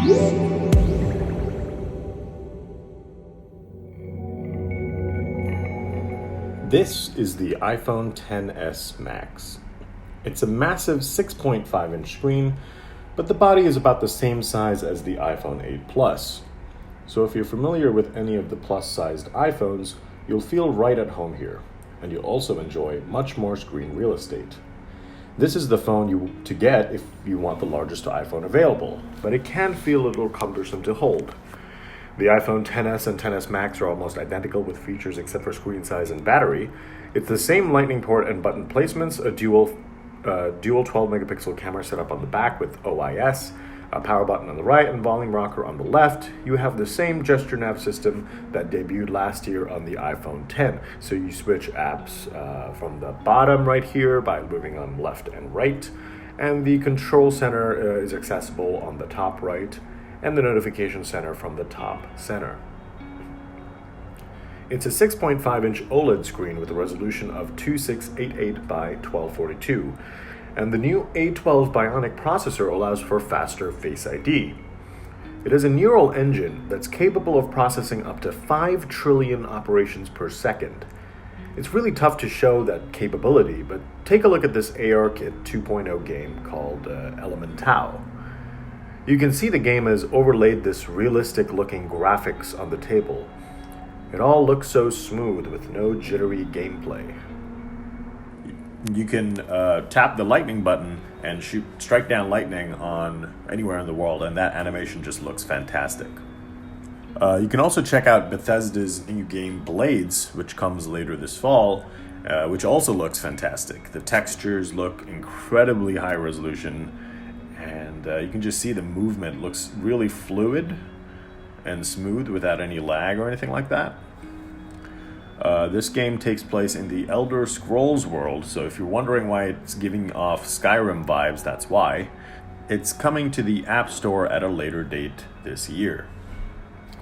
This is the iPhone XS Max. It's a massive 6.5-inch screen, but the body is about the same size as the iPhone 8 Plus. So if you're familiar with any of the plus-sized iPhones, you'll feel right at home here, and you'll also enjoy much more screen real estate. This is the phone to get if you want the largest iPhone available, but it can feel a little cumbersome to hold. The iPhone XS and XS Max are almost identical with features except for screen size and battery. It's the same lightning port and button placements, a dual 12-megapixel camera setup on the back with OIS, a power button on the right, and volume rocker on the left. You have the same gesture nav system that debuted last year on the iPhone X. So you switch apps from the bottom right here by moving on left and right. And the control center is accessible on the top right, and the notification center from the top center. It's a 6.5-inch OLED screen with a resolution of 2688 by 1242, and the new A12 Bionic processor allows for faster Face ID. It is a neural engine that's capable of processing up to 5 trillion operations per second. It's really tough to show that capability, but take a look at this ARKit 2.0 game called Elemental. You can see the game has overlaid this realistic-looking graphics on the table. It all looks so smooth with no jittery gameplay. You can tap the lightning button and strike down lightning on anywhere in the world, and that animation just looks fantastic. You can also check out Bethesda's new game Blades, which comes later this fall, which also looks fantastic. The textures look incredibly high resolution, and you can just see the movement looks really fluid and smooth without any lag or anything like that. This game takes place in the Elder Scrolls world, so if you're wondering why it's giving off Skyrim vibes, that's why. It's coming to the App Store at a later date this year.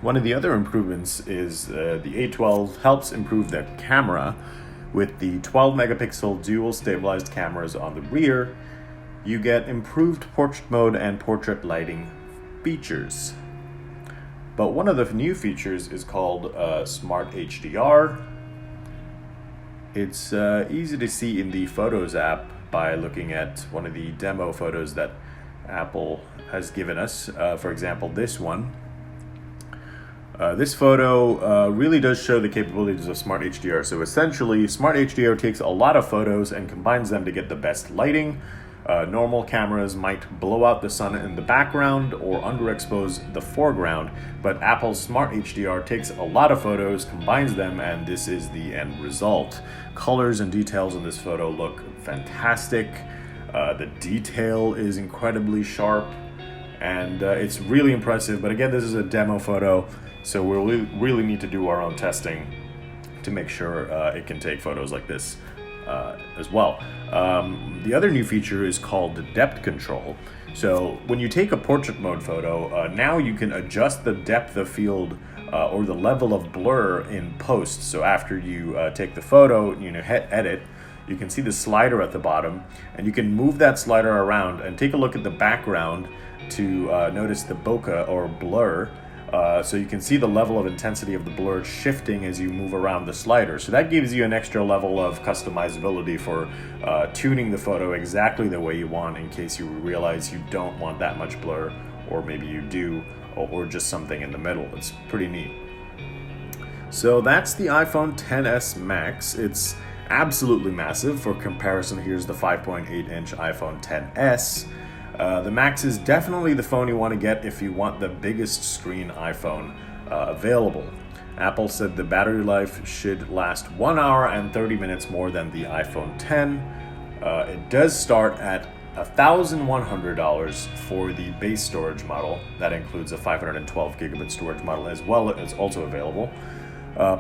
One of the other improvements is the A12 helps improve the camera. With the 12-megapixel dual stabilized cameras on the rear, you get improved portrait mode and portrait lighting features. But one of the new features is called Smart HDR. It's easy to see in the Photos app by looking at one of the demo photos that Apple has given us. For example, this one. This photo really does show the capabilities of Smart HDR. So essentially, Smart HDR takes a lot of photos and combines them to get the best lighting. Normal cameras might blow out the sun in the background or underexpose the foreground, but Apple's Smart HDR takes a lot of photos, combines them, and this is the end result. Colors and details in this photo look fantastic. The detail is incredibly sharp, and it's really impressive. But again, this is a demo photo, so we'll really need to do our own testing to make sure it can take photos like this as well. The other new feature is called depth control. So when you take a portrait mode photo, now you can adjust the depth of field or the level of blur in post. So after you take the photo, hit edit, you can see the slider at the bottom, and you can move that slider around and take a look at the background to notice the bokeh or blur. So you can see the level of intensity of the blur shifting as you move around the slider. So that gives you an extra level of customizability for tuning the photo exactly the way you want in case you realize you don't want that much blur, or maybe you do, or just something in the middle. It's pretty neat. So that's the iPhone XS Max. It's absolutely massive. For comparison, here's the 5.8-inch iPhone XS. The Max is definitely the phone you want to get if you want the biggest screen iPhone available. Apple said the battery life should last 1 hour and 30 minutes more than the iPhone X. It does start at $1,100 for the base storage model. That includes a 512 gigabit storage model as well. It's also available.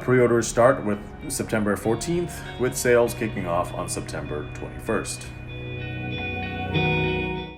Pre-orders start with September 14th, with sales kicking off on September 21st.